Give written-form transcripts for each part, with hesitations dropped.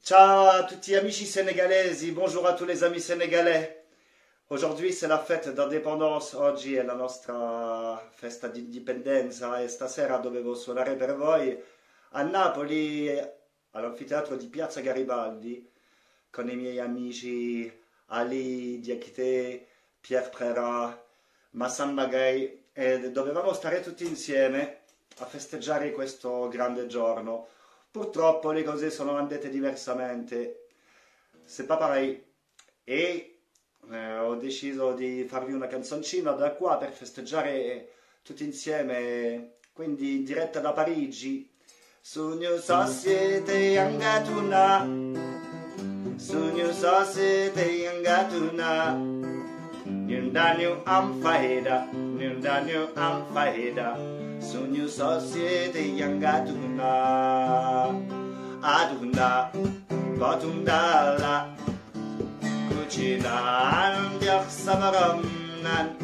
Ciao à tutti amici sénégalesi, bonjour à tous les amis sénégalais. Aujourd'hui c'est la fête d'indépendance, oggi è la nostra festa di indipendenza e stasera dovevo suonare per voi a Napoli all'anfiteatro di Piazza Garibaldi con i miei amici Ali, Diakité, Pierre Prera, Massamba Gay e dovevamo stare tutti insieme a festeggiare questo grande giorno. Purtroppo le cose sono andate diversamente, c'est pas pareil. E ho deciso di farvi una canzoncina da qua per festeggiare tutti insieme, quindi in diretta da Parigi. Sogno societe angatuna, sogno societe angatuna, Nirdanyo am faida, Nirdanyo am faida. Sogno societe yangatuna, aduna, batundala, kuchinan yak samaramnan,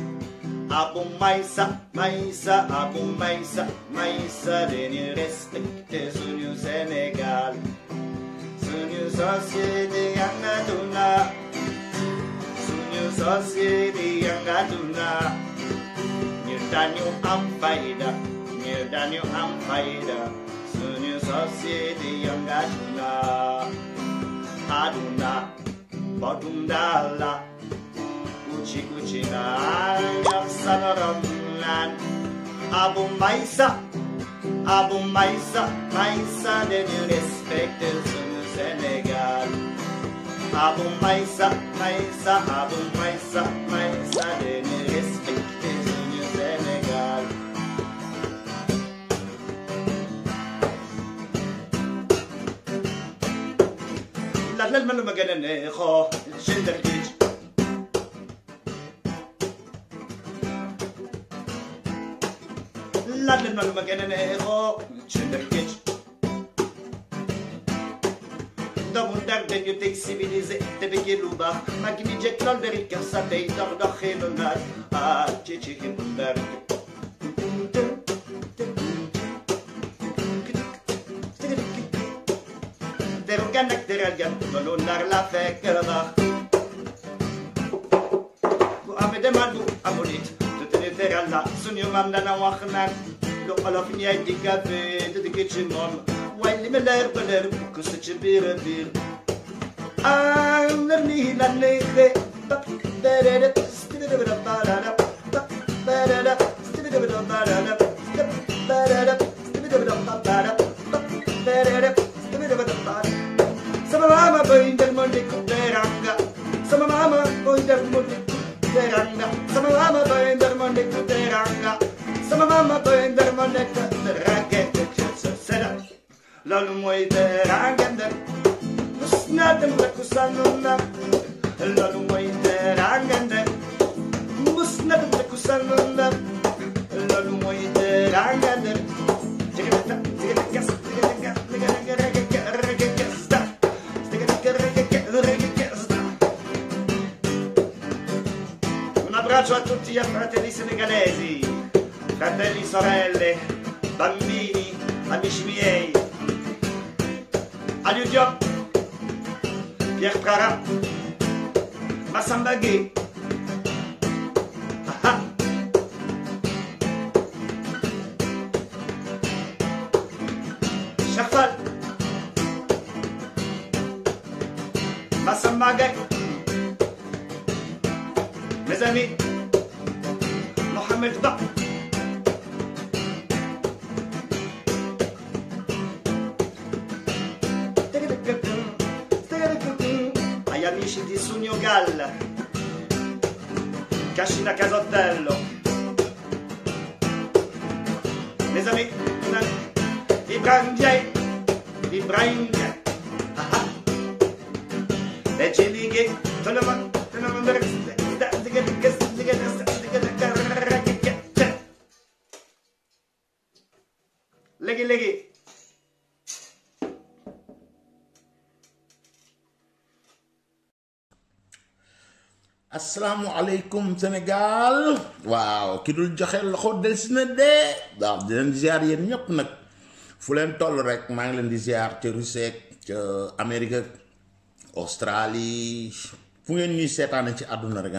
abu maisa, maisa, abu maisa, maisa, deni respecte sogno Senegal, sogno societe yangatuna, sogno societe yangatuna. Daniel am faida, near Daniel am faida, Sunyu society young Aduna, Batundala, Uchi Kuchina, Yaksanaramnan, Abu Maisa, Maisa, then you respect the Sunyu Senegal. Abu Maisa, Abu Maisa, then you respect the Sunyu Senegal. La la la magana neho, Shinder Gitch. La la la magana neho, Shinder Gitch. Domundar den you take civilisé, te begeluba, Magini Jack Londerica, Saturday, Dor Helenat, Chichi Himbundar. Derganak dergan, Volunar la fekkerba. Ku amedemadu amonit, Tuteneralla, Sunyu Mamdana Wachnak, Lokalof Nia di Café, de Kitchen Mom. Wiley Miller, because it's a beer. Underneath the lake, some mama going the Monday Kuteranga, some mama going the Monday Kuteranga, some mama going the Monday Kuteranga, some mama going the Monday Kuteranga. Lalumoide rangende, musnatem lekusanuna. Lalumoide rangende, musnatem lekusanuna. Lalumoide rangende. Un abbraccio a tutti gli fratelli senegalesi, fratelli, sorelle, bambini, amici miei. Aliou Diop, Pierre Prara, Massamba Gueye. Chafal, Massamba Gueye. Mes amis, Mohamed Ba. Amici di Sugno Galla, Cascina Casottello, mes amis, Ibrahim Diaye, le Celighe, Leghi. Asalaamaaleykum Sénégal waaw ki dul joxe loxo del si na dee waaw di leen ziar yéen ñëpp nag fu leen toll rek maa ngi leen di ziar ci Russie ca Amérique Australie fu ngeen ñuy seetaane ci àdduna rek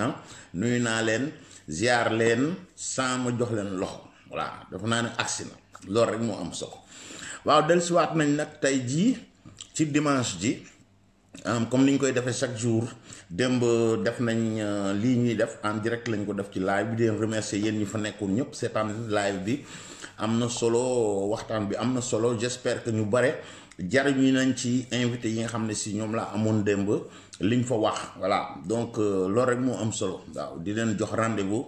nuyu naa leen ziar leen sans ma jox leen loxo voilà dafa naa ne agsi na loolu rek moo am solo waaw dellusiwaat nañ nag tey jii ci dimanche ji comme ni ñu koy defee chaque jour démb def nañ lii ñuy def en direct lañ ko def ci live bi di leen remercier yéen ñi fa nekkoon ñëpp seetaan live bi am na solo waxtaan bi am na solo j'espère que ñu bare jariñu nañ ci invité yi nga xam ne si ñoom laa amoon démb liñ fa wax voilà donc loolu rek moo am solo waaw di leen jox rendez-vous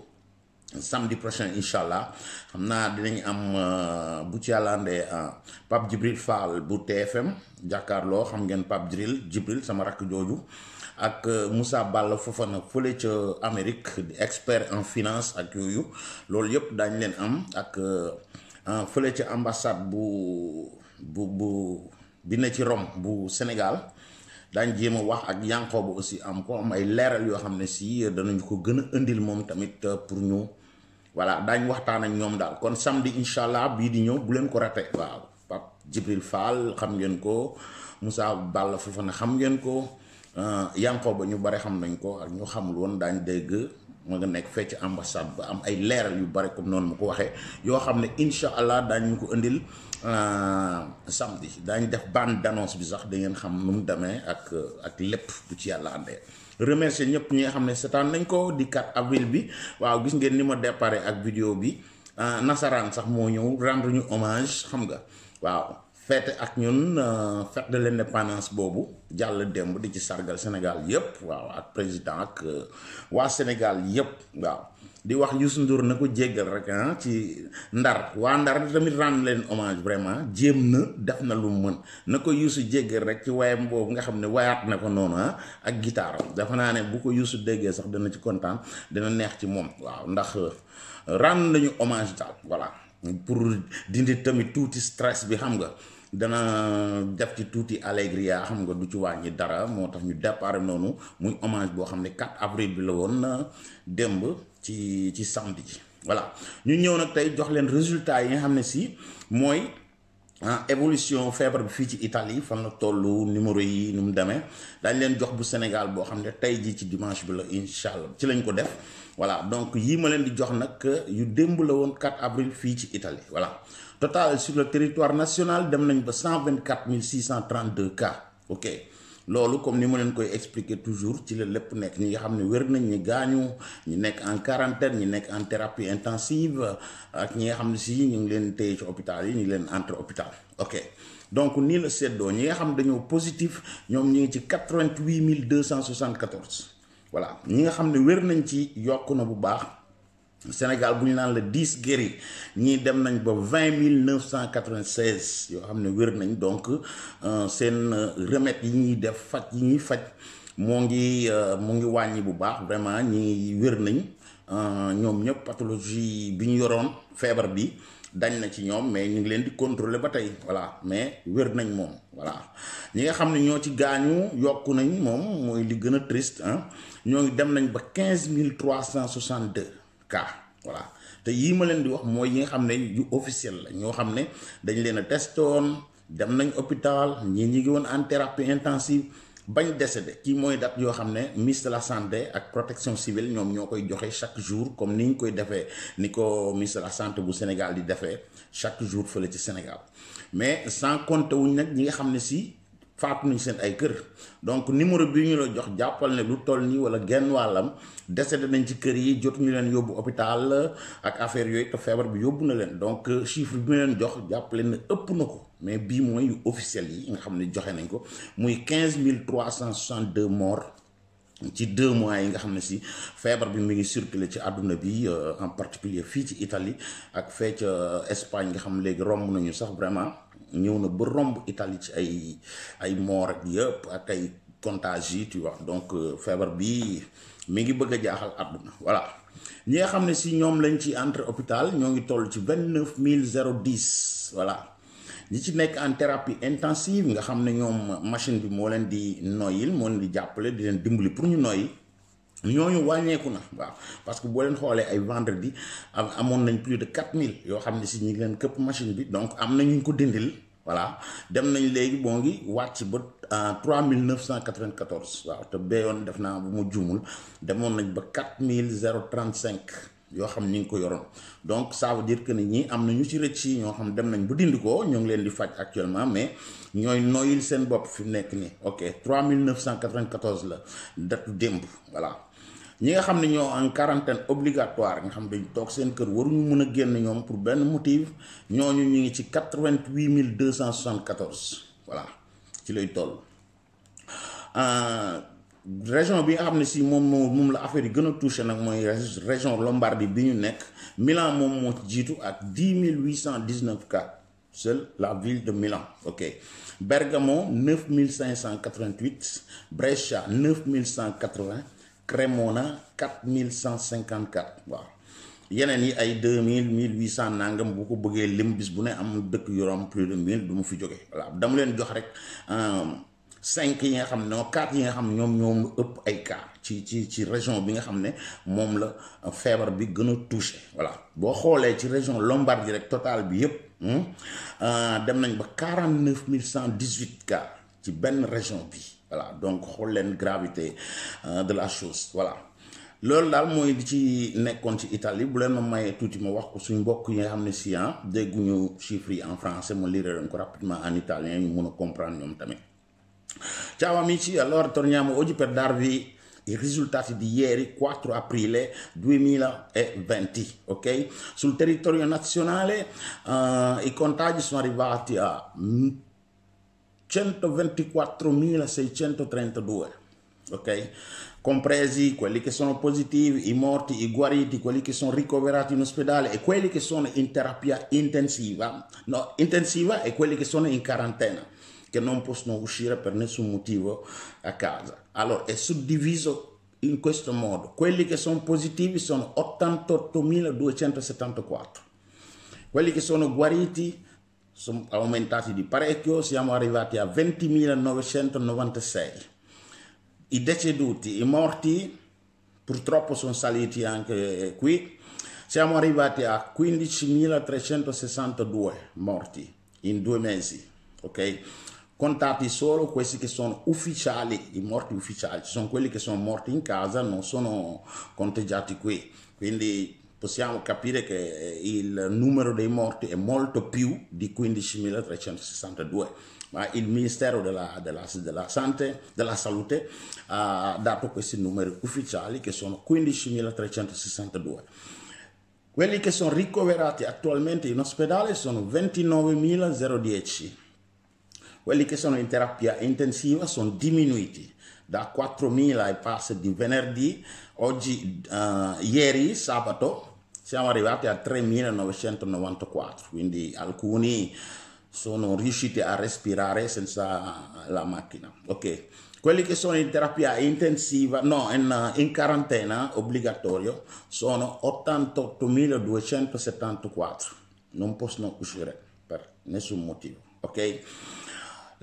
samedi prochain incha allah xam naa dinañ am bu ci yàlla andee Pape Djibril Fall bu TFM jàkkaarloo xam ngeen Pape Djibril sama rakk jooju ak Moussa Balla Fofana fële ca Amérique di expert en finance ak yooyu loolu yëpp daañ leen am ak fële ca ambassade bu bi ne ci Rome bu Sénégal daañ jéem a wax ak Yankooba aussi am ko am ay leeral yoo xam ne si danañu ko gën a indil moom tamit pour ñu voilà daañ waxtaan ak ñoom daal kon samedi incha allah bii di ñëw bu leen ko raté waaw Pape Djibril Fall xam ngeen ko Moussa Balla Fofana xam ngeen ko Yankooba ñu bare xam nañ ko ak ñu xamul woon daañ dégg ma nga nekk fecc ambassade ba am ay leeral yu bare comme noonu ma ko waxee yoo xam ne incha allah daañu ko indil samedi daañ def bande d'annonce bi sax da ngeen xam nu mu demee ak lépp bu ci yàlla àndee remercier ñëpp ñi nga xam ne seetaan nañ ko di 4 avril bi waaw gis ngeen ni ma déparé ak vidéo bi nasaraan sax moo ñëw rendre ñu hommage xam nga waaw fête ak ñun fête de l'indépendance boobu jàll démb di ci sargal Sénégal yëpp waaw ak président ak waa Sénégal yëpp waaw di wax Youssou Ndour na ko jéggal rek ci Ndar waa Ndar tamit rendre leen hommage vraiment jéem na def na lu mën na ko Youssou jéggal rek ci wayam boobu nga xam ne wayaat na ko noonu ak guitare dafa naa ne bu ko Youssou déggee sax dana ci kontaan dina neex ci moom waaw ndax rendre nañu hommage daal voilà pour dindi tamit tuuti stress bi xam nga dana def ci tuuti allégria xam nga du ci wàññi dara moo tax ñu départ noonu muy hommage boo xam ne 4 avril bi la woon démb ci samedi ji voilà ñu ñëw nag tey jox leen résultat yi nga xam ne si mooy évolution feebar bi fii ci Italie fan la tollu numéro yi nu mu demee dañ leen jox bu Sénégal boo xam ne tey ji ci dimanche bi la incha allah ci lañ ko def voilà donc yii ma leen di jox nag yu démb la woon 4 avril fii ci Italie voilà total sur le territoire national dem nañ ba 124 632 cas ok loolu comme ni ma leen koy expliquer toujours ci la lépp nekk ñi nga xam ne wér nañ ñi gaañu ñi nekk en quarantaine ñi nekk en thérapie intensive ak ñi nga xam ne si ñu ngi leen téye ci hôpital yi ñu ngi leen entre hôpital ok donc nii la seddoo ñi nga xam dañoo positif ñoom ñi ngi ci 88 274 voilà ñi nga xam ne wér nañ ci yokku na bu baax Sénégal bu ñu naan la 10 guéris ñii dem nañ ba 20 996 yoo xam ne wér nañ donc seen remède yi ñuy def faj yi ñuy faj mu ngi wàññi bu baax vraiment ñi wér nañ ñoom ñëpp pathologie bi ñu yoroon feebar bi dañ na ci ñoom mais ñu ngi leen di contrôler ba tey voilà mais wér nañ moom voilà ñi nga xam ne ñoo ci gaañu yokku nañ moom mooy li gën a triste ñoo ngi dem nañ ba 15 362 cas voilà te yii ma leen di wax mooy yi nga xam ne yu officiel la ñoo xam ne dañ leen a testoon dem nañ hôpital ñii ñi ngi woon en thérapie intensive bañ décédé kii mooy date yoo xam ne ministre de la santé ak protection civile ñoom ñoo koy joxe chaque jour comme ni ñu koy defee ni ko ministre de la santé bu Sénégal di defee chaque jour fële ci Sénégal mais sans compter wuñ nag ñi nga xam ne si faatu nañ seen ay kër donc numéro bi ñu la jox jàppal ne lu toll nii wala genn wàllam décédé nañ ci kër yi jotuñu leen yóbbu hôpital ak affaire yooyu te feebar bi yóbbu na leen donc chiffre bi ñu leen jox jàppale ne ëpp na ko mais bii mooy yu officiel yi nga xam ne joxe nañ ko muy 15 362 morts ci 2 mois yi nga xam ne si feebar bi mi ngi circulé ci àdduna bi en particulier fii ci Italie ak fee ca Espagne nga xam léegi romb nañu sax vraiment ñëw na ba romb Italie ci ay mort ak yëpp ak ay contagies yi tu vois donc feebar bi mi ngi bëgg a jaaxal àdduna voilà ñi nga xam ne si ñoom lañ ci entre hôpital ñoo ngi toll ci 29 010 voilà ñi ci nekk en thérapie intensive nga xam ne ñoom machine bi moo leen di noyyil moo leen di jàppale di leen dimbali pour ñu noyyi ñooñu wàññeeku na waaw parce que boo leen xoolee ay vendredi amoon nañ plus de 4000 yoo xam ne si ñu ngi leen këpp machine bi donc am na ñu ko dindil voilà dem nañ léegi boo ngi wàcc ba 3994 waaw te beyoon def naa bu mu juumul demoon nañ ba 4035 yoo xam ni ngi ko yoroon donc ça veut dire que ni ñi am na ñu ci rëcc yi ñoo xam dem nañ ba dindi ko ñoo ngi leen di faj actuellement mais ñooy noyil seen bopp fi mu nekk nii ok 3994 la datu démb voilà ñi nga xam ne ñoo en quarantaine obligatoire nga xam dañ toog seen kër waruñu mën a génn ñoom pour benn motif ñooñu ñu ngi ci 88 274 voilà ci lay toll région bi nga xam ne si moom la affaire yi gën a touché nag mooy région Lombardie bi ñu nekk Milan moom moo ci jiitu ak 10 819 cas seule la ville de Milan ok Bergamo 9588 Brescia 9180 Cremona 4154 waaw yeneen yi ay 2000 1800 nangam bu ko bëggee lim bis bu ne am dëkk yorom plus de 1000 du mu fi jóge voilà dama leen jox rek 5 yi nga xam ne 4 yi nga xam ñoom ëpp ay cas ci région bi nga xam ne moom la feebar bi gën a touché voilà boo xoolee ci région Lombardie rek total bi yëpp dem nañ ba 49 118 cas ci benn région bi voilà donc xool leen gravité de la chose voilà loolu daal mooy di ci nekkoon ci Italie bu leen ma mayee tuuti ma wax ko suñ mbokk yi nga xam ne si dégguñu chiffres yi en français ma lire leen ko rapidement en italien ñu mun a comprendre ñoom tamit. Ciao amici, allora torniamo oggi per darvi i risultati di ieri 4 aprile 2020, ok? Sul territorio nazionale i contagi sono arrivati a 124.632, ok? Compresi quelli che sono positivi, i morti, i guariti, quelli che sono ricoverati in ospedale e quelli che sono in terapia intensiva e quelli che sono in quarantena, che non possono uscire per nessun motivo a casa. Allora è suddiviso in questo modo: quelli che sono positivi sono 88.274, quelli che sono guariti sono aumentati di parecchio, siamo arrivati a 20.996, i deceduti, i morti purtroppo sono saliti anche qui, siamo arrivati a 15.362 morti in 2 mesi, ok? Contati solo questi che sono ufficiali, i morti ufficiali, ci sono quelli che sono morti in casa, non sono conteggiati qui, quindi possiamo capire che il numero dei morti è molto più di 15.362, ma il Ministero della Salute ha dato questi numeri ufficiali che sono 15.362. Quelli che sono ricoverati attualmente in ospedale sono 29.010. Quelli che sono in terapia intensiva sono diminuiti da 4.000 e passa di venerdì, ieri sabato siamo arrivati a 3.994, quindi alcuni sono riusciti a respirare senza la macchina, ok? Quelli che sono in terapia intensiva, in quarantena obbligatorio, sono 88.274, non possono uscire per nessun motivo, ok?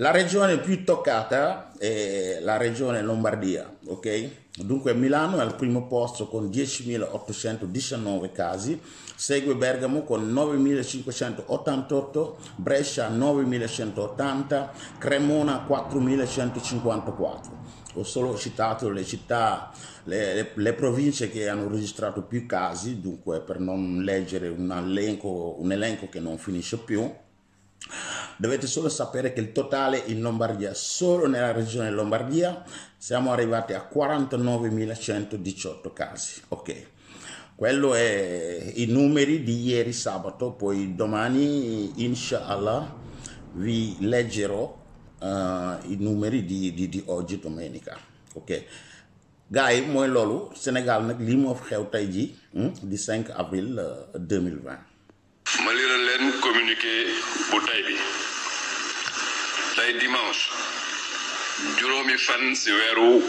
La regione più toccata è la regione Lombardia, ok? Dunque Milano è al primo posto con 10.819 casi, segue Bergamo con 9.588, Brescia 9.180, Cremona 4.154. Ho solo citato le città, le province che hanno registrato più casi, dunque per non leggere un elenco che non finisce più. Dovete solo sapere che il totale in Lombardia, solo nella regione Lombardia, siamo arrivati a 49.118 casi, ok? Quello è i numeri di ieri sabato, poi domani inshallah vi leggerò i numeri di oggi domenica, ok? Gars yi mooy loolu Sénégal nag lii moo fi xew tey ji di 5 avril 2020. ma liral leen communiqué bu tey bi tey dimanche juróomi fan ci weeru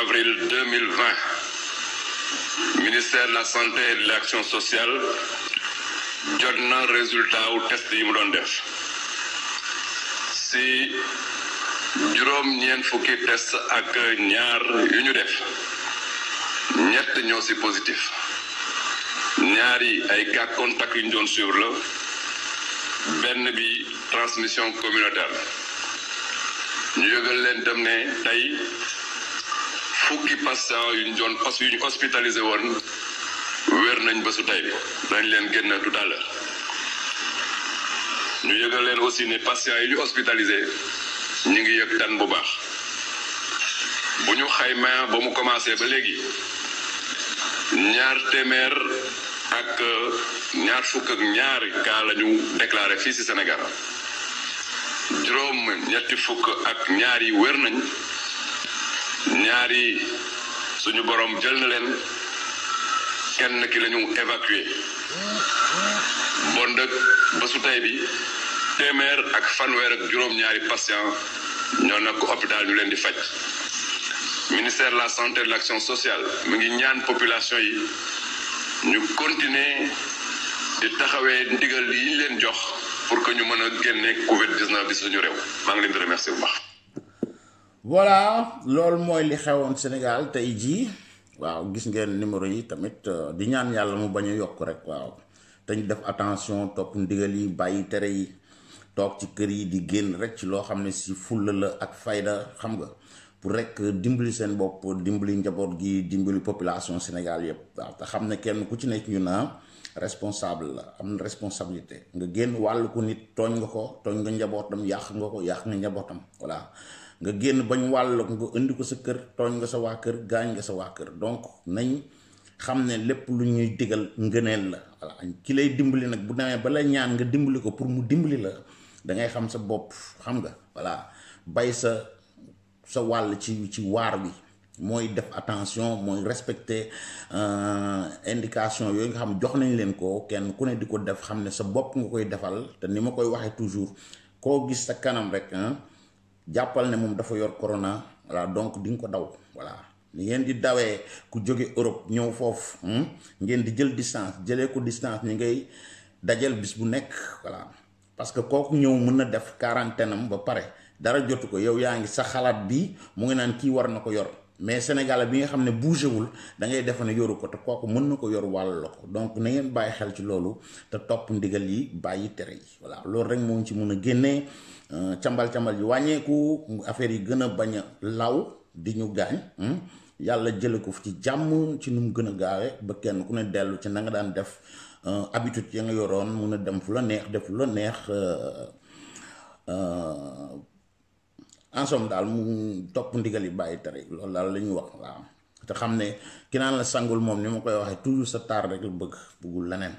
avril 2020 ministère de la santé et de l'action sociale jot na résultat wu test yi mu doon def ci juróom-ñeent fukki test ak ñaar yu ñu def ñett ñoo ci positif ñaari ay cas contact yu ñu doon suivre la benn bi transmission communautaire ñu yëgal leen tam ne tey fukki patient yu ñu hospitalisé woon wér nañ bésu tey bi dañ leen génn tout à l'heure ñu yëgal leen aussi ne patient yi ñu hospitalisé ñu ngi yëg tan bu baax bu ñu xayma ba mu commencé ba léegi ñaar téeméer ak ñaar fukk ak ñaari cas la ñu déclaré fii ci Sénégal juróom ñetti fukk ak ñaar yi wér nañ ñaari suñu borom jël na leen kenn ki la ñu évacué bon dëkk ba su tey bi téeméer ak fanweer ak juróom-ñaari patient ñoo nekk hôpital ñu leen di faj ministère de la santé et de l'action sociale mu ngi ñaan population yi ñu continuer di taxawee ndigal yi ñu leen jox pour que ñu mën a génne Covid-19 bi suñu réew maa ngi leen di remercier bu baax. voilà loolu mooy li xewoon Sénégal tey jii waaw gis ngeen numéro yi tamit di ñaan yàlla mu bañ a yokk rek waaw te ñu def attention topp ndigal yi bàyyi tere yi toog ci kër yi di génn rek ci loo xam ne si fulla la ak fayda xam nga pour rek dimbali seen bopp dimbali njaboot gi dimbali population Sénégal yëpp waaw te xam ne kenn ku ci nekk ñu naa responsable la am na responsabilité nga génn wàllu ko nit tooñ nga njabootam yàq nga njabootam voilà nga génn bañ wàll nga indi ko sa kër tooñ nga sa waa kër gaañ nga sa waa kër donc nañ xam ne lépp lu ñuy digal ngëneel la voilà ki lay dimbali nag bu demee ba la ñaan nga dimbali ko pour mu dimbali la da ngay xam sa bopp xam nga voilà bay sa wàll ci waar wi mooy def attention mooy respecter indication yooyu nga xam jox nañ leen ko kenn ku ne di ko def xam ne sa bopp nga koy defal te ni ma koy waxee toujours koo gis sa kanam rek jàppal ne moom dafa yor corona voilà donc di nga ko daw voilà ni ngeen di dawee ku jóge Europe ñëw foofu ngeen di jël distance jëlee ko distance ni ngay dajal bis bu nekk voilà parce que kooku ñëw mën na def quarantaine am ba pare dara jotu ko yow yaa ngi sa xalaat bi mu ngi naan kii war na ko yor mais Sénégal bi nga xam ne bougé wul da ngay defe ne yoru ko te kooku mën na ko yor wàll la ko donc na ngeen bàyyi xel ci loolu te topp ndigal yi bàyyi tere yi voilà loolu rek moo ci mën a génnee cambal yi wàññeeku affaire yi gën a bañ a law di ñu gaañ yàlla jële ko ci jàmm ci nu mu gën a gaawe ba kenn ku ne dellu ci na nga daan def habitude ya nga yoroon mun a dem fu la neex def fu la neex en somme daal mu topp ndigal yi bàyyi tere loolu daal la ñuy wax waaw te xam ne ki naan la sangul moom ni ma koy waxee toujours sa taar rek la bëggul leneen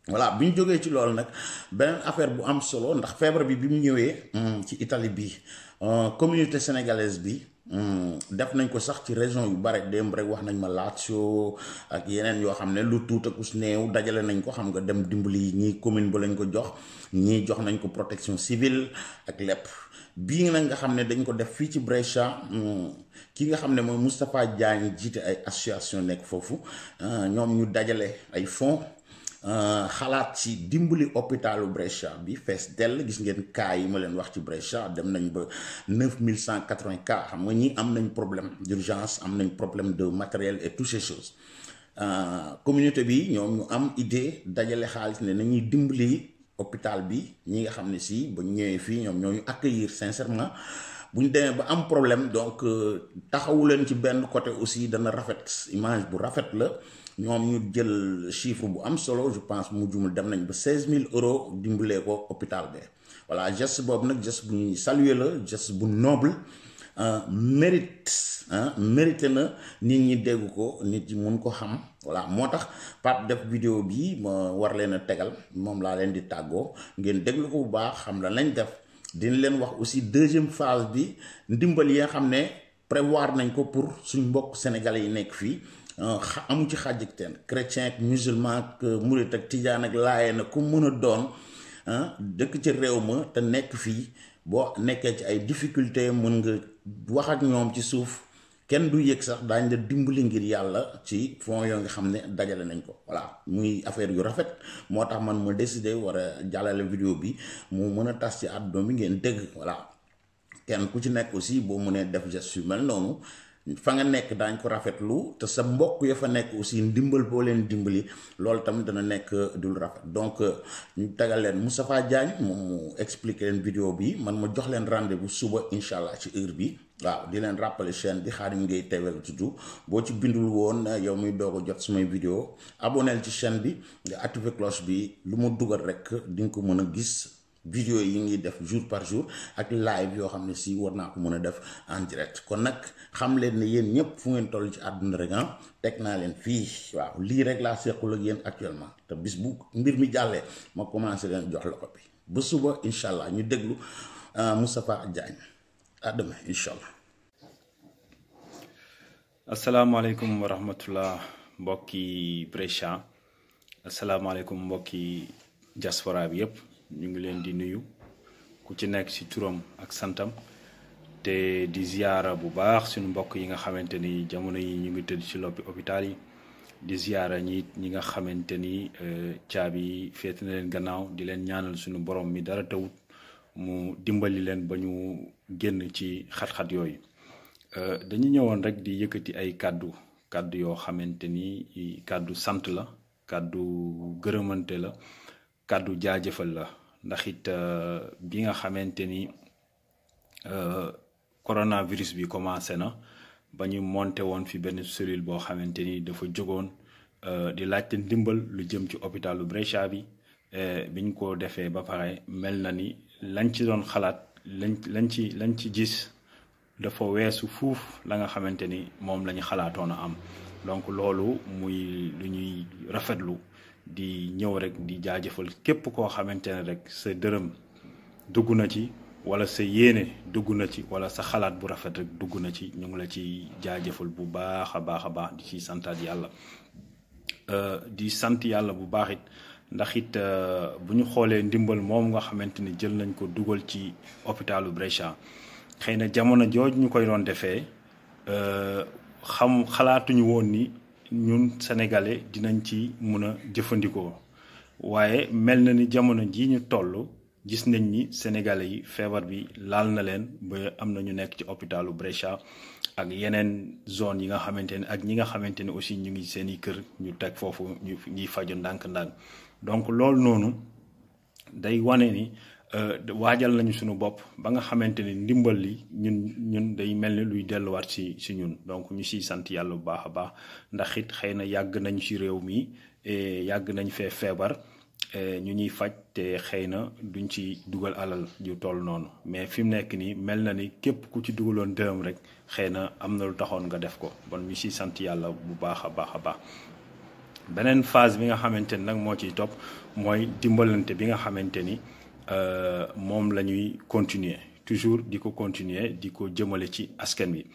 voilà bi ñu jógee ci loolu nag beneen affaire bu am solo ndax feebar bi mu ñëwee ci Italie bi communauté sénégalaise bi def nañ ko sax ci région yu bare démb rek wax nañ ma Lazio ak yeneen yoo xam ne lu tuut ak us néew dajale nañ ko xam nga dem dimbali ñii commune ba lañ ko jox ñii jox nañ ko protection civile ak lépp bii nag nga xam ne dañ ko def fii ci Brescia ki nga xam ne mooy Moustapha Diagne jiite ay association nekk foofu ñoom ñu dajale ay fonds xalaat ci dimbali hôpitalu Brescia bi fees dell gis ngeen cas yi ma leen wax ci Brescia dem nañ ba 9180 cas xam nga ñi am nañ problème d'urgence am nañ problème de matériel et toutes ces choses communauté bi ñoom ñu am idée dajale xaalis ne nañuy dimbali hôpital bi ñi nga xam ne si ba ñëwee fii ñoom ñoo ñu accueillir sincèrement bu ñu demee ba am problème donc taxawu leen ci benn côté aussi dana rafet image bu rafet la ñoom ñu jël chiffre bu am solo je pense mu jumul dem nañ ba 16000 euros dimbalee ko hôpital bi voilà geste boobu nag geste bu ñuy saluer la geste bu noble mérité na nit ñi dégg ko nit ñi mun ko xam voilà moo tax Pape def vidéo bi ma war leen a tegal moom laa leen di tàggoo ngeen déglu ko bu baax xam la lañ def dina leen wax aussi deuxième phase bi ndimbal yi nga xam ne prévoir nañ ko pour suñ mbokk sénégalais yi nekk fii amu ci xàjj ak teen chrétien ak musulman ak murit ak tijaan ak laayeen ak ku mën a doon dëkk ci réew ma te nekk fii boo nekkee ci ay difficulté mën nga wax ak ñoom ci suuf kenn du yëg sax daañ la dimbali ngir yàlla ci fonds yoo nga xam ne dajale nañ ko voilà muy affaire yu rafet moo tax man ma décidé war a jàllale vidéo bi mu mën a tas ci àdduna bi ngeen dégg voilà kenn ku ci nekk aussi boo mënee def geste yu mel noonu fa nga nekk daañ ko rafetlu te sa mbokk ya fa nekk aussi ndimbal boo leen dimbali loolu tam dana nekk dul rafet donc ñu tegal leen Moustapha Diagne moom mu expliquer leen vidéo bi man ma jox leen rendez-vous suba incha allah ci heure bi waaw di leen rappeler chaîne bi Khadim Gueye TV la tudd boo ci bindul woon yow muy doog a jot sumay vidéo abonnel ci chaîne bi nga activer cloche bi lu ma dugal rek di nga ko mën a gis vidéo yi ngi def jour par jour ak live yoo xam ne si war naa ko mën a def en direct kon nag xam leen ne yéen ñëpp fu ngeen toll ci àdduna rek teg naa leen fii waaw lii rek laa sequl ak yéen actuellement te bis bu mbir mi jàllee ma commencé leen jox loxo bi ba suba incha allah ñu déglu Moustapha Diagne à demain incha allah. asalaamaaleykum wa rahmatullah mbokki Brescia asalaamaaleykum mbokki diaspora bi yëpp. ñu ngi leen di nuyu ku ci nekk ci turam ak santam te di ziyaara bu baax suñu mbokk yi nga xamante ni jamono yi ñu ngi tëdd ci hôpital yi di ziyaara ñi nga xamante ni caabi féete na leen gannaaw di leen ñaanal suñu borom mi dara tawut mu dimbali leen ba ñu génn ci xat-xat yooyu dañu ñëwoon rek di yëkkati ay kàddu yoo xamante ni kàddu sant la kàddu gërëmante la kàddu jaajëfal la ndax it bi nga xamante ni coronavirus bi commencé na ba ñu monté woon fi benn cellule boo xamante ni dafa jógoon di laajte ndimbal lu jëm ci hôpitalu Brescia bi biñ ko defee ba pare mel na ni lañ ci doon xalaat lañ ci gis dafa weesu fuuf la nga xamante ni moom la ñu xalaatoon a am donc loolu muy lu ñuy rafetlu di ñëw rek di jaajëfal képp koo xamante ne rek sa dërëm dugg na ci wala sa yéene dugg na ci wala sa xalaat bu rafet rek dugg na ci ñu ngi la ci jaajëfal bu baax a baax di ci santaat yàlla di sant yàlla bu baax it ndax it bu ñu xoolee ndimbal moom nga xamante ni jël nañ ko dugal ci hôpitalu Brescia xëy na jamono jooj ñu koy doon defee xalaatuñu woon ni ñun sénégalais dinañ ci mun a jëfandikoo waaye mel na ni jamono ji ñu toll gis nañ ni sénégalais yi feebar bi laal na leen ba am na ñu nekk ci hôpitalu Brescia ak yeneen zone yi nga xamante ne ak ñi nga xamante ne aussi ñu ngi seen i kër ñu teg foofu ñuy faju ndànk-ndànk donc loolu noonu day wane ni waajal nañu suñu bopp ba nga xamante ni ndimbal li ñun day mel ni luy delluwaat si ñun donc ñu siy sant yàlla bu baax a baax ndax it xëy na yàgg nañ ci réew mi yàgg nañ fee feebar ñu ñuy faj te xëy na duñ ci dugal alal ju toll noonu mais fi mu nekk nii mel na ni képp ku ci dugaloon dërëm rek xëy na am na lu taxoon nga def ko bon ñu siy sant yàlla bu baax a baax beneen phase bi nga xamante ni nag moo ciy topp mooy dimbalante bi nga xamante ni moom la ñuy continuer toujours di ko continuer di ko jëmale ci askan wi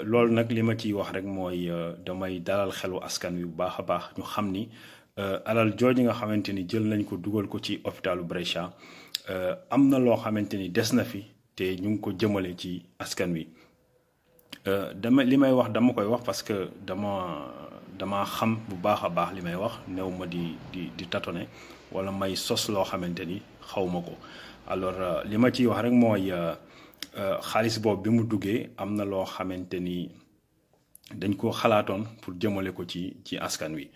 loolu nag li ma ciy wax rek mooy damay dalal xelu askan wi bu baax a baax ñu xam ni alal jooju nga xamante ni jël nañ ko dugal ko ci hôpitalu Brescia am na loo xamante ni des na fi te ñu ngi ko jëmale ci askan wi li may wax dama koy wax parce que dama xam bu baax a baax li may wax néew ma di tâtonner wala may sos loo xamante ni xaw ma ko alors li ma ciy wax rek mooy xaalis boobu bi mu duggee am na loo xamante ni dañ ko xalaatoon pour jëmale ko ci askan wi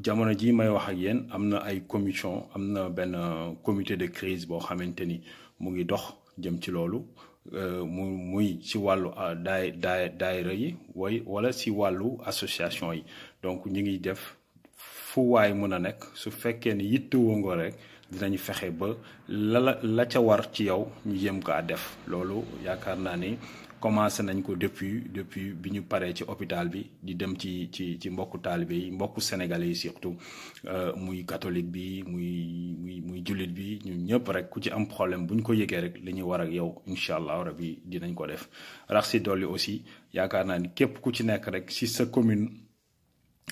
jamono ji may wax ak yéen am na ay commission am na benn comité de crise boo xamante ni mu ngi dox jëm ci loolu muy ci wàllu daayira yi wala ci wàllu association yi donc ñu ngi def fu waay mën a nekk su fekkee ni yittewoo nga rek dinañu fexe ba la ca war ci yow ñu yëm ko a def loolu yaakaar naa ni commencé nañ ko depuis bi ñu paree ci hôpital bi di dem ci mbokku taalibe yi mbokku sénégalais yi surtout muy catholique bi muy jullit bi ñun ñëpp rek ku ci am problème bu ñu ko yëgee rek li ñuy war ak yow incha allah rabi dinañ ko def rax si dolli aussi yaakaar naa ni képp ku ci nekk rek si sa commune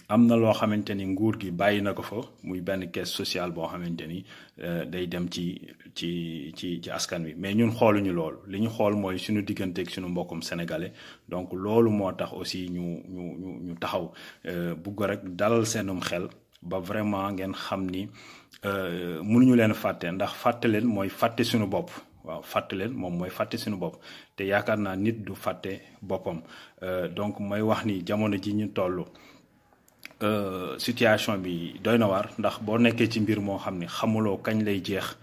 am na loo xamante ni nguur gi bàyyi na ko fa muy benn caisse sociale boo xamante ni day dem ci askan wi mais ñun xooluñu loolu li ñu xool mooy suñu digganteeg suñu mbokkum sénégalais donc loolu moo tax aussi ñu taxaw bugg rek dalal seenum xel ba vraiment ngeen xam ni mënuñu leen fàtte ndax fàtte leen mooy fàtte suñu bopp waaw fàtte leen moom mooy fàtte suñu bopp te yaakaar naa nit du fàtte boppam donc may wax ni jamono ji ñu toll situation bi doy na waar ndax boo nekkee ci mbir moo xam ne xamuloo kañ lay jeex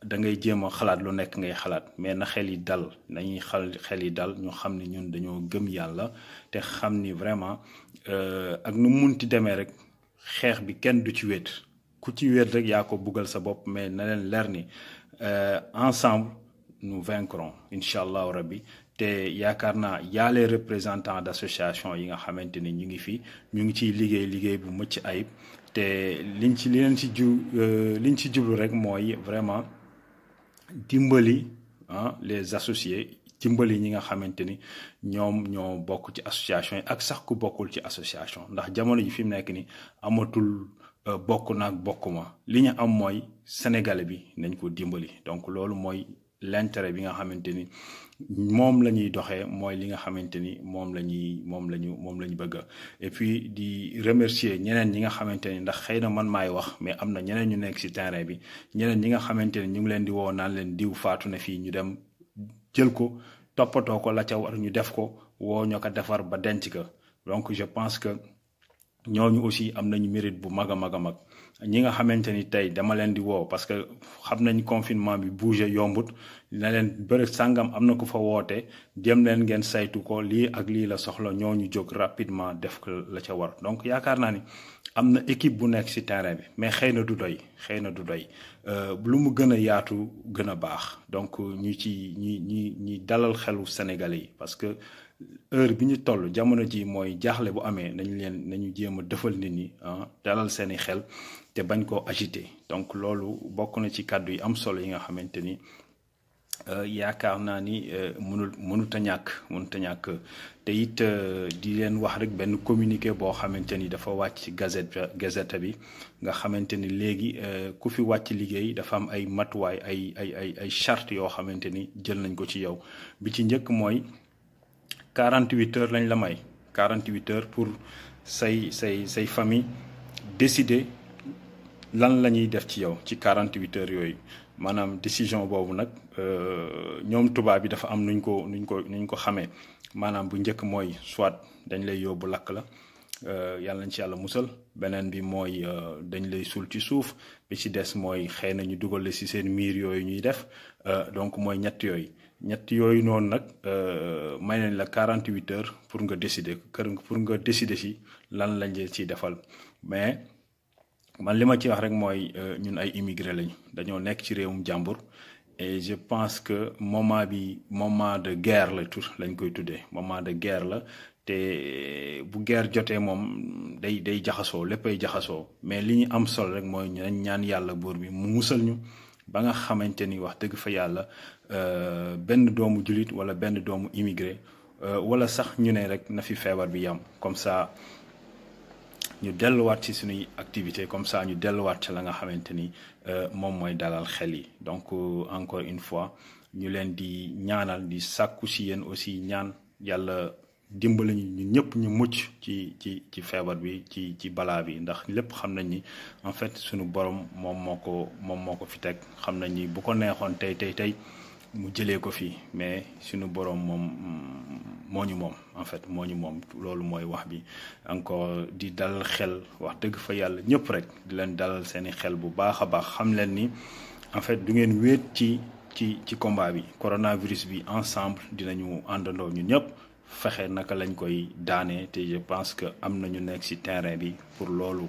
da ngay jéem a xalaat lu nekk ngay xalaat mais na xel yi dal nañuy xel yi dal ñu xam ne ñun dañoo gëm yàlla te xam ni vraiment ak nu munti demee rek xeex bi kenn du ci wéet ku ci wéet rek yaa ko buggal sa bopp mais na leen leer ni ensemble nous vaincrons incha allahu rabbi te yaakaar naa yaa les représentants d'association yi nga xamante ni ñu ngi fi ñu ngi ciy liggéey bu mucc ayib te liñ ci jublu rek mooy vraiment dimbali les associés dimbali ñi nga xamante ni ñoom ñoo bokk ci association yi ak sax ku bokkul ci association ndax jamono ji fi mu nekk ni amatul bokk naag bokkuma li ñu am mooy sénégalais bi nañ ko dimbali donc loolu mooy l'intérêt bi nga xamante ni moom la ñuy doxee mooy li nga xamante ni moom la ñu bëgg et puis di remercier ñeneen ñi nga xamante ni ndax xëy na man maay wax mais am na ñeneen ñu nekk ci terrain bi ñeneen ñi nga xamante ni ñu ngi leen di woo naan leen diw faatu na fii ñu dem jël ko toppatoo ko la ca war ñu def ko woo ñoo ko defar ba denc ko donc je pense que ñooñu aussi am nañu mérite bu mag a mag a mag ñi nga xamante ni tey dama leen di woo parce que xam nañ confinement bi bouger yombut na leen bëri sàngam am na ku fa woote jëm leen ngeen saytu ko lii ak lii la soxla ñooñu jóg rapidement def ko la ca war donc yaakaar naa ni am na équipe bu nekk ci terrain bi mais xëy na du doy lu mu gën a yaatu gën a baax donc ñi dalal xelu Sénégalais yi parce que heure bi ñu toll jamono ji mooy jaaxle bu amee nañu jéem a defal nit ñi dalal seeni xel te bañ koo agité donc loolu bokk na ci kàddu yi am solo yi nga xamante ni yaakaar naa ni mënut a ñàkk te it di leen wax rek benn communiqué boo xamante ni dafa wàcc ci gazette bi nga xamante ni léegi ku fi wàcc liggéey dafa am ay matuwaay ay charte yoo xamante ni jël nañ ko ci yow bi ci njëkk mooy 48 heures lañ la may 48 heures pour say famille décider lan la ñuy def ci yow ci 48 heures yooyu maanaam décision boobu nag ñoom tubaab bi dafa am nuñ ko xamee maanaam bu njëkk mooy soit dañ lay yóbbu lakk la yàlla nañ ci yàlla musal beneen bi mooy dañ lay suul ci suuf bi ci des mooy xëy na ñu dugal la ci seen miir yooyu ñuy def donc mooy ñett yooyu noonu nag may nañ la 48 heures pour nga décider ci lan lañ leen ciy defal mais man li ma ci wax rek mooy ñun ay immigré lañ dañoo nekk ci réewum jàmbur et je pense que moment de guerre lañ koy tuddee moment de guerre la te bu guerre jotee moom day jaxasoo léppay jaxasoo mais li ñu am solo rek mooy ñu ñaan yàlla buur bi mu musal ñu ba nga xamante ni wax dëgg fa yàlla benn doomu jullit wala benn doomu immigré wala sax ñu ne rek na fi feebar bi yam comme ça ñu delluwaat ci suñuy activité comme ça ñu delluwaat ci la nga xamante ni moom mooy dalal xel yi donc encore une fois ñu leen di ñaanal di sàkku si yéen aussi ñaan yàlla dimbali ñu ñëpp ñu mucc ci feebar bi ci balaa bi ndax lépp xam nañ ni en fait suñu borom moom moo ko fi teg xam nañ ni bu ko neexoon tey mu jëlee ko fii mais suñu borom moom moo ñu moom en fait moo ñu moom loolu mooy wax bi encore di dalal xel wax dëgg fa yàlla ñëpp rek di leen dalal seeni xel bu baax a baax xam leen ni en fait du ngeen wéet ci combat bi coronavirus bi ensemble dinañu àndandoo ñun ñëpp fexe naka lañ koy daanee te je pense que am na ñu nekk ci terrain bi pour loolu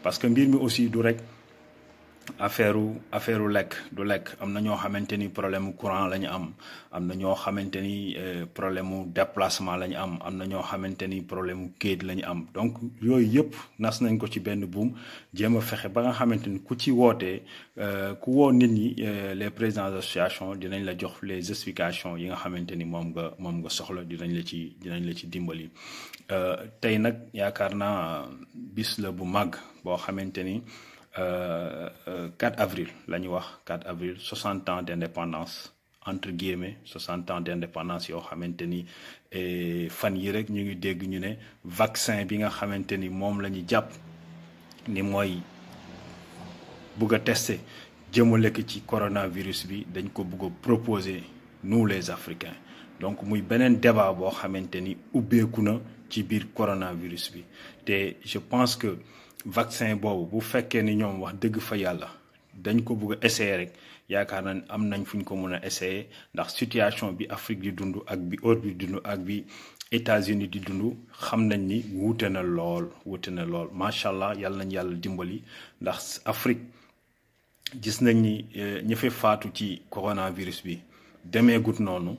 parce que mbir mi aussi du rek affaire lekk du lekk am na ñoo xamante ni problème courant la ñu am na ñoo xamante ni problème déplacement la ñu am na ñoo xamante ni problème kayit la ñu am donc yooyu yëpp nas nañ ko ci benn buum jéem a fexe ba nga xamante ni ku ci wootee ku woo nit ñi les présidents d'association dinañ la jox les explications yi nga xamante ni moom nga soxla dinañ la ci dimbali tey nag yaakaar naa bis la bu mag boo xamante ni 4 avril la ñu wax 4 avril 60 ans d'indépendance entre guillemets 60 ans d'indépendance yoo xamante ni fan yi rek ñu ngi dégg ñu ne vaccin bi nga xamante ni moom la ñu jàpp ni mooy bugg a tester jëmale ko ci coronavirus bi dañ ko bëgg a proposer nous les Africains donc muy beneen débat boo xamante ni ubbeeku na ci biir coronavirus bi te je pense que vaccin boobu bu fekkee ni ñoom wax dëgg fa yàlla dañ ko bëgg a essayer rek yaakaar naa ne am nañ fu ñu ko mën a essayer ndax situation bi Afrique di dund ak bi Europe di dund ak bi États-Unis di dund xam nañ ni wuute na lool macha allah yàlla nañ yàlla dimbali ndax Afrique gis nañ ni ñi fi faatu ci coronavirus bi demeegut noonu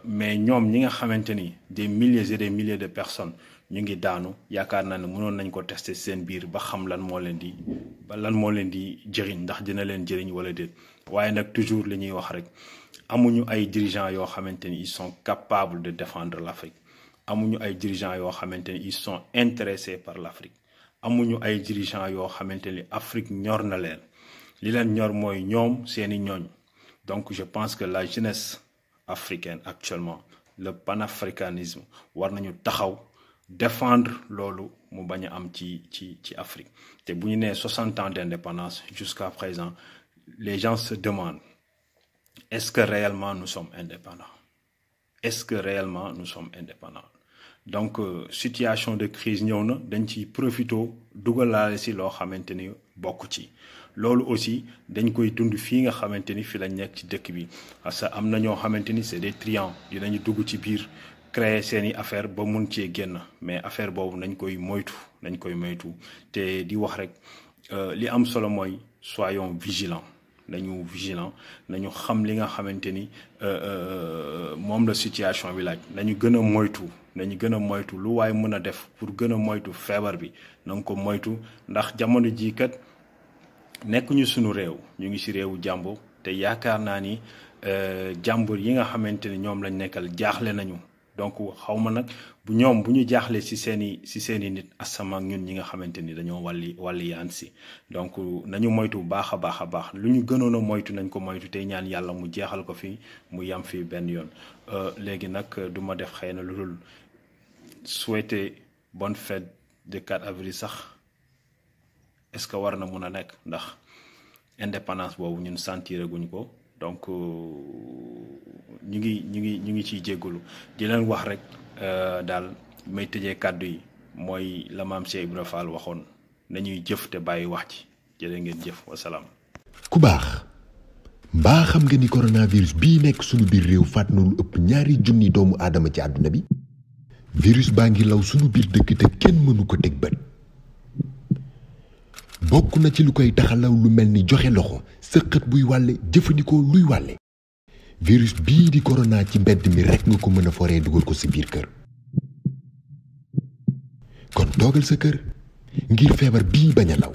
mais ñoom ñi nga xamante ni des milliers et des milliers de personnes ñu ngi daanu yaakaar naa ne mënoon nañ ko tester seen biir ba xam lan moo leen di jëriñ ndax dina leen jëriñ wala déet waaye nag toujours li ñuy wax rek amuñu ay dirigeants yoo xamante ni ils sont capables de défendre l'Afrique amuñu ay dirigeants yoo xamante ni ils sont intéressés par l'Afrique amuñu ay dirigeants yoo xamante ni Afrique ñor na leen li leen ñor mooy ñoom seeni ñooñ donc je pense que la jeunesse africaine actuellement le panafricanisme war nañu taxaw défendre loolu mu bañ a am ci Afrique te bu ñu nee 60 ans d'indépendance jusqu'à présent les gens se demandent est-ce que réellement nous sommes indépendants donc situation de crise ñëw na dañ ci profito dugalaale si loo xamante ni bokk ci loolu aussi dañ koy dund fii nga xamante ni fi lañ nekk ci dëkk bi parce que am na ñoo xamante ni c'est des truands dinañu dugg ci biir créer seeni affaire ba mun cee génn mais affaire boobu nañ koy moytu te di wax rek li am solo mooy soyons vigilants nañu xam li nga xamante ni moom la situation bi laaj nañu gën a moytu lu waaye mën a def pour gën a moytu feebar bi na nga ko moytu ndax jamono jii kat nekkuñu sunu réew ñu ngi ci réewu jàmbur te yaakaar naa ni jàmbur yi nga xamante ni ñoom lañ nekkal jaaxle nañu donc xaw ma nag bu ñu jaaxle ci seeni nit asama ak ñun ñi nga xamante ni dañoo wàlli yaan si donc nañu moytu baax a baax lu ñu gënoon a moytu nañ ko moytu tey ñaan yàlla mu jeexal ko fi mu yam fi benn yoon léegi nag du ma def xëy na lu dul souhaiter bonne fête de 4 avril sax est-ce que war na mun a nekk ndax indépendance boobu ñun sentiraguñ ko donc ñu ngi ciy jéggalu di leen wax rek daal may tëjee kàddu yi mooy la maam Cheikh Ibra Fall waxoon nañuy jëf te bàyyi wax ci jërë ngeen jëf wasalaam. ku baax mbaa xam nga ni coronavirus bii nekk sunu biir réew faat na lu ëpp 2,000 doomu aadama ci àdduna bi virus baa ngi law sunu biir dëkk te kenn mënu ko teg bët bokk na ci lu koy taxalaw lu mel ni joxe loxo sëqët buy wàlle jëfandikoo luy wàlle virus bii di corona ci mbedd mi rekk nga ko mën a foree dugal ko ci biir kër kon toogal sa kër ngir feebar bii bañ a law